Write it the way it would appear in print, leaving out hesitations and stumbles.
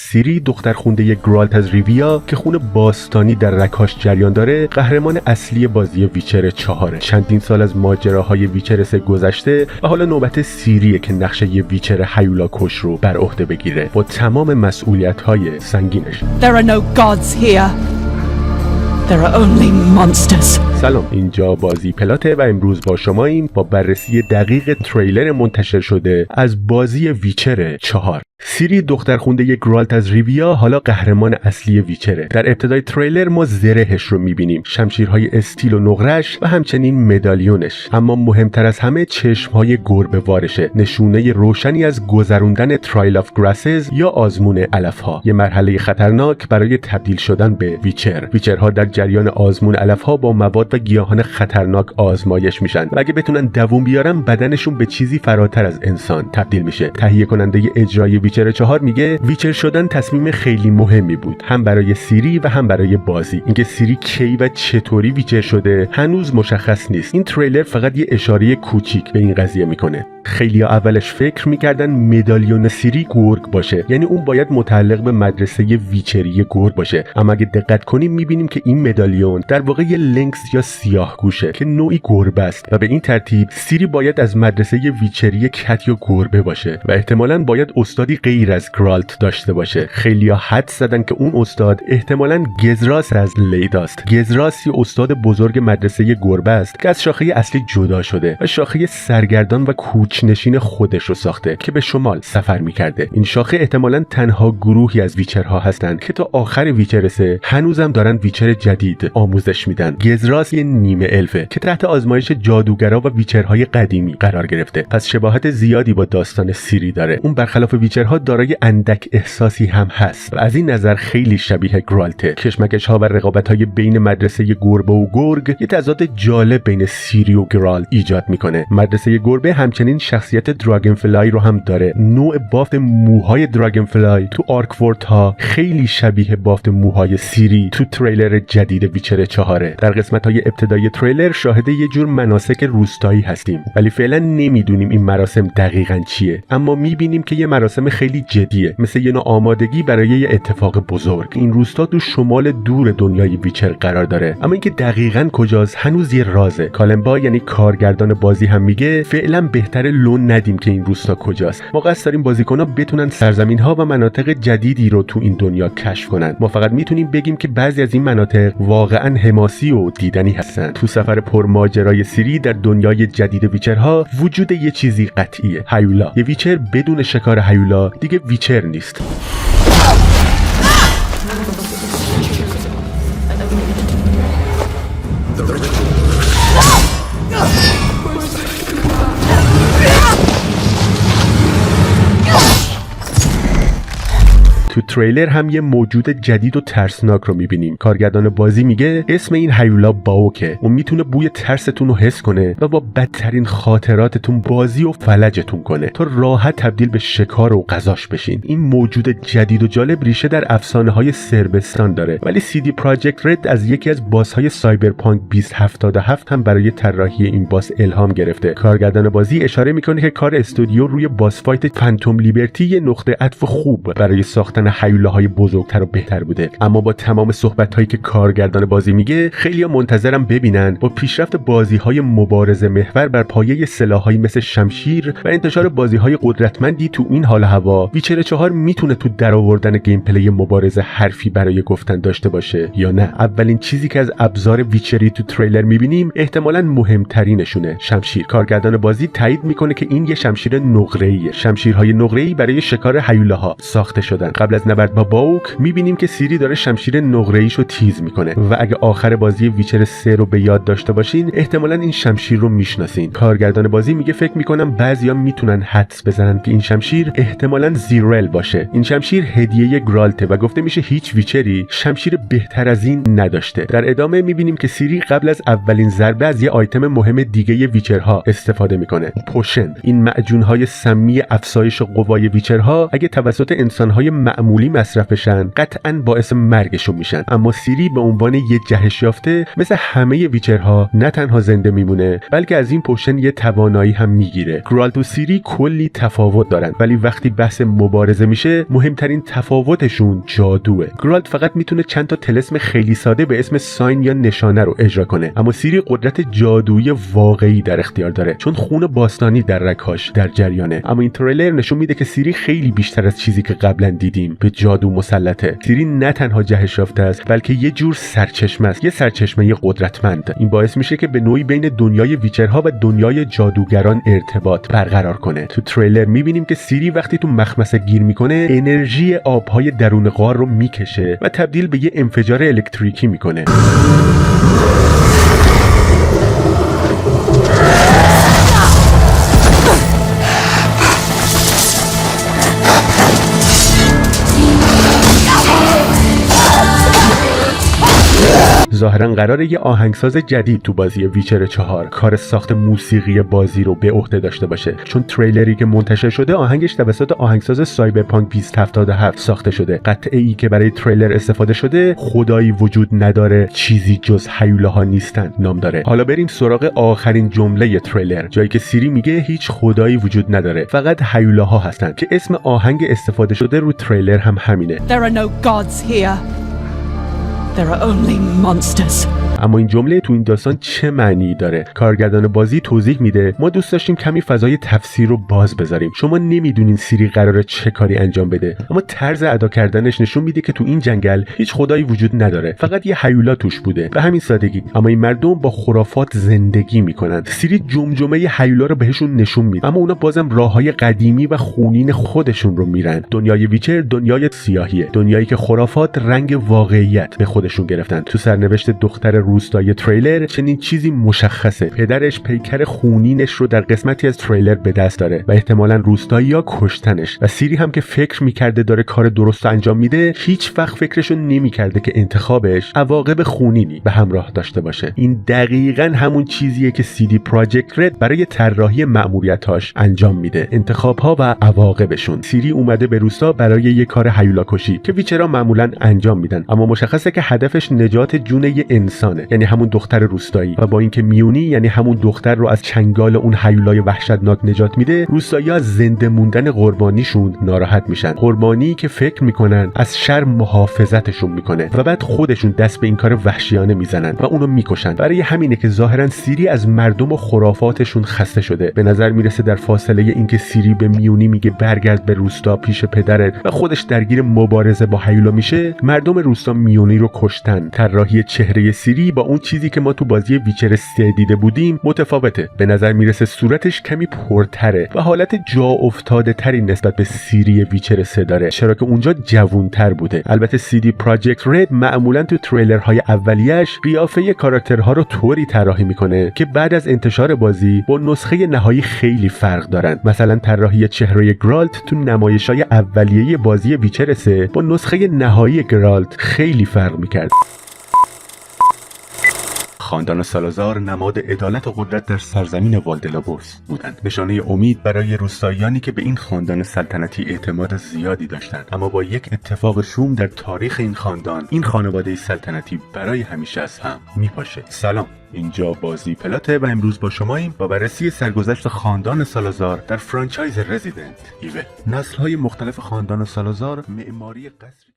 سیری دختر خونده گرالت از ریویا که خون باستانی در رگ‌هاش جریان داره قهرمان اصلی بازی ویچر 4. چندین سال از ماجراهای ویچر 3 گذشته و حالا نوبت سیریه که نقشه ی ویچر هیولا کش رو بر عهده بگیره با تمام مسئولیت‌های سنگینش. There are no gods here. There are only monsters. سلام، اینجا بازی پلاته و امروز با شماییم با بررسی دقیق تریلر منتشر شده از بازی ویچر 4. سیری دختر خونده گرالت از ریویا حالا قهرمان اصلی ویچره. در ابتدای تریلر ما زرهش رو میبینیم، شمشیرهای استیل و نقرش و همچنین مدالیونش، اما مهمتر از همه چشمهای گربه وارشه، نشونه روشنی از گذروندن ترایل آف گراسز یا آزمون علفها، یه مرحله خطرناک برای تبدیل شدن به ویچر. ویچرها در جریان آزمون علفها با مواد و گیاهان خطرناک آزمایش میشن و اگه بتونن دووم بیارن بدنشون به چیزی فراتر از انسان تبدیل میشه. تهیه کننده اجرایی ویچر 4 میگه ویچر شدن تصمیم خیلی مهمی بود، هم برای سیری و هم برای بازی. اینکه سیری کی و چطوری ویچر شده هنوز مشخص نیست. این تریلر فقط یه اشاره کوچیک به این قضیه میکنه. خیلی‌ها اولش فکر میکردن مدالیون سیری گرگ باشه، یعنی اون باید متعلق به مدرسه ویچری گرگ باشه، اما اگه دقت کنیم میبینیم که این مدالیون در واقع یه لنکس یا سیاهگوشه که نوعی گربه است و به این ترتیب سیری باید از مدرسه ویچری کت یا گربه باشه و احتمالاً باید استادی غیر از گرالت داشته باشه. خیلی‌ها حدس زدن که اون استاد احتمالاً گزراس از لیداست. گزراس یه استاد بزرگ مدرسه گربه است که از شاخه اصلی جدا شده و شاخه سرگردان و کوچنشین خودش رو ساخته که به شمال سفر می‌کرده. این شاخه احتمالاً تنها گروهی از ویچرها هستند که تا آخر ویچر 3 هنوزم دارن ویچر جدید آموزش میدن. گزراس یه نیمه الفه که تحت آزمایش جادوگرا و ویچرهای قدیمی قرار گرفته، پس شباهت زیادی با داستان سیری داره. اون برخلاف ویچرها دارای اندک احساسی هم هست و از این نظر خیلی شبیه گرالته. کشمکش‌ها و رقابت‌های بین مدرسه گربه و گرگ یه تضاد جالب بین سیری و گرالت ایجاد میکنه. مدرسه گربه همچنین شخصیت دراگنفلای رو هم داره. نوع بافت موهای دراگنفلای تو آرکورد ها خیلی شبیه بافت موهای سیری تو تریلر جدید ویچر 4. در قسمت‌های ابتدایی تریلر شاهد یه جور مناسک روستایی هستیم، ولی فعلا نمیدونیم این مراسم دقیقاً چیه، اما میبینیم که یه مراسم خیلی جدیه، مثل یه نوع آمادگی برای یه اتفاق بزرگ. این روستا تو شمال دور دنیای ویچر قرار داره، اما اینکه دقیقاً کجاست هنوز یه رازه. کالنبا یعنی کارگردان بازی هم میگه فعلا بهتره لون ندیم که این روستا کجاست. ما قصد داریم بازیکن‌ها بتونن سرزمین‌ها و مناطق جدیدی رو تو این دنیا کشف کنن. ما فقط میتونیم بگیم که بعضی از این مناطق واقعاً حماسی و دیدنی هستن. تو سفر پرماجرای سیری در دنیای جدید ویچرها وجود یه چیزی قطعیه: هیولا. یه ویچر بدون شکار هیولا دیگه ویچر نیست. تو تریلر هم یه موجود جدید و ترسناک رو میبینیم. کارگردان بازی میگه اسم این هیولا باوکه. اون میتونه بوی ترستون رو حس کنه و با بدترین خاطراتتون بازی و فلجتون کنه تا راحت تبدیل به شکار و غذاش بشین. این موجود جدید و جالب ریشه در افسانه‌های سربستان داره، ولی CD Projekt Red از یکی از باس‌های سایبرپانک 2077 هم برای طراحی این باس الهام گرفته. کارگردان بازی اشاره میکنه که کار استودیو روی باس فایت فانتوم لیبرتی یه نقطه عطف خوب برای ساختن هیولاهای بزرگتر و بهتر بوده. اما با تمام صحبت‌هایی که کارگردان بازی میگه خیلی‌ها منتظرم ببینن با پیشرفت بازی‌های مبارزه محور بر پایه سلاح‌هایی مثل شمشیر و انتشار بازی‌های قدرتمندی تو این حال هوا ویچر 4 میتونه تو درآوردن گیم پلی مبارزه حرفی برای گفتن داشته باشه یا نه. اولین چیزی که از ابزار ویچری تو تریلر میبینیم احتمالاً مهمترینشونه: شمشیر. کارگردان بازی تایید میکنه که این یه شمشیر نقره‌ایه. شمشیرهای نقره‌ای برای شکار هیولاها ساخته شدن. قبل از نبرد با باوک میبینیم که سیری داره شمشیر نقره‌ایشو تیز میکنه و اگه آخر بازی ویچر 3 رو به یاد داشته باشین احتمالاً این شمشیر رو میشناسین. کارگردان بازی میگه فکر میکنم بعضیا میتونن حدس بزنن که این شمشیر احتمالاً زیرل باشه. این شمشیر هدیه گرالته و گفته میشه هیچ ویچری شمشیر بهتر از این نداشته. در ادامه میبینیم که سیری قبل از اولین ضربه از یه آیتم مهم دیگه ویچرها استفاده میکنه: پوشن. این معجونهای سمی افزایش قوای ویچرها اگه توسط انسانهای معمولی مصرف بشن قطعاً باعث مرگشون میشن. اما سیری به عنوان یه جهش یافته مثل همه ویچرها نه تنها زنده میمونه بلکه از این پوشن یه توانایی هم میگیره. گرالت و سیری کلی تفاوت دارن ولی وقتی بحث مبارزه میشه مهمترین تفاوتشون جادوه. گرالت فقط میتونه چند تا طلسم خیلی ساده به اسم ساین یا نشانه رو اجرا کنه، اما سیری قدرت جادویی واقعی در اختیار داره چون خون باستانی در رگ‌هاش در جریانه. اما این تریلر نشون میده که سیری خیلی بیشتر از چیزی که قبلا دیدیم به جادو مسلطه. سیری نه تنها جهش یافته است بلکه یه جور سرچشمه است، یه سرچشمه قدرتمند. این باعث میشه که به نوعی بین دنیای ویچرها و دنیای جادوگران ارتباط برقرار کنه. تو تریلر میبینیم که سیری وقتی تو مخمسه گیر میکنه انرژی آبهای درون غار رو میکشه و تبدیل به یه انفجار الکتریکی میکنه. ظاهرا قراره یه آهنگساز جدید تو بازی ویچر 4 کار ساخت موسیقی بازی رو به عهده داشته باشه، چون تریلری که منتشر شده آهنگش توسط آهنگساز سایبرپانک 2077 ساخته شده. قطعه‌ای که برای تریلر استفاده شده خدایی وجود نداره، چیزی جز هیولاها نیستن نام داره. حالا بریم سراغ آخرین جمله تریلر، جایی که سیری میگه هیچ خدایی وجود نداره، فقط هیولاها هستن، که اسم آهنگ استفاده شده رو تریلر هم همینه. There are no gods here. There are only monsters. اما این جمله تو این داستان چه معنی داره؟ کارگردان بازی توضیح میده ما دوست داشتیم کمی فضای تفسیر رو باز بذاریم. شما نمیدونین سیری قراره چه کاری انجام بده، اما طرز ادا کردنش نشون میده که تو این جنگل هیچ خدایی وجود نداره، فقط یه هیولا توش بوده به همین سادگی. اما این مردم با خرافات زندگی میکنن. سیری جمجمه هیولا رو بهشون نشون میده، اما اونا بازم راههای قدیمی و خونین خودشون رو میرن. دنیای ویچر دنیای سیاهیه، دنیایی که خرافات رنگ واقعیت به خودشون گرفتن. تو سرنوشت دختر روستای تریلر چنین چیزی مشخصه. پدرش پیکر خونینش رو در قسمتی از تریلر به دست داره و احتمالاً روستایی‌ها کشتنش. و سیری هم که فکر میکرده داره کار درست انجام میده، هیچ وقت فکرشو نمیکرده که انتخابش عواقب خونینی به همراه داشته باشه. این دقیقاً همون چیزیه که CD Projekt Red برای طراحی مأموریتاش انجام میده، انتخاب‌ها و عواقبشون. سیری اومده به روستا برای یه کار هیولا کشی که ویچرها معمولاً انجام میدن، اما مشخصه که هدفش نجات جون یه انسانه، یعنی همون دختر روستایی. و با اینکه میونی یعنی همون دختر رو از چنگال اون هیولای وحشتناک نجات میده، روستایی‌ها از زنده موندن قربانیشون ناراحت میشن. قربانی که فکر میکنن از شر محافظتشون میکنه و بعد خودشون دست به این کار وحشیانه میزنن و اونو میکشن. برای همینه که ظاهرا سیری از مردم و خرافاتشون خسته شده. به نظر میرسه در فاصله اینکه سیری به میونی میگه برگرد به روستا پیش پدرت و خودش درگیر مبارزه با هیولا میشه، مردم روستا میونی رو کشتن. طراحی چهره سیری با اون چیزی که ما تو بازی ویچر 3 دیده بودیم متفاوته. به نظر میرسه صورتش کمی پرتره و حالت جا افتاده تری نسبت به سیری ویچر 3 داره، چرا که اونجا جوان‌تر بوده. البته CD Projekt Red معمولا تو تریلرهای اولیه‌اش قیافه کاراکترها رو طوری طراحی میکنه که بعد از انتشار بازی با نسخه نهایی خیلی فرق دارن. مثلا طراحی چهره گرالت تو نمایش‌های اولیه بازی ویچر 3 با نسخه نهایی گرالت خیلی فرق میکرد. خاندان سالازار نماد عدالت و قدرت در سرزمین والدلاوس بودند، نشانه امید برای روستاییانی که به این خاندان سلطنتی اعتماد زیادی داشتند. اما با یک اتفاق شوم در تاریخ این خاندان، این خانواده سلطنتی برای همیشه از هم میپاشه. سلام، اینجا بازی پلاته و امروز با شماییم با بررسی سرگذشت خاندان سالازار در فرانچایز رزیدنت ایول. نسل‌های مختلف خاندان سالازار معماری قصری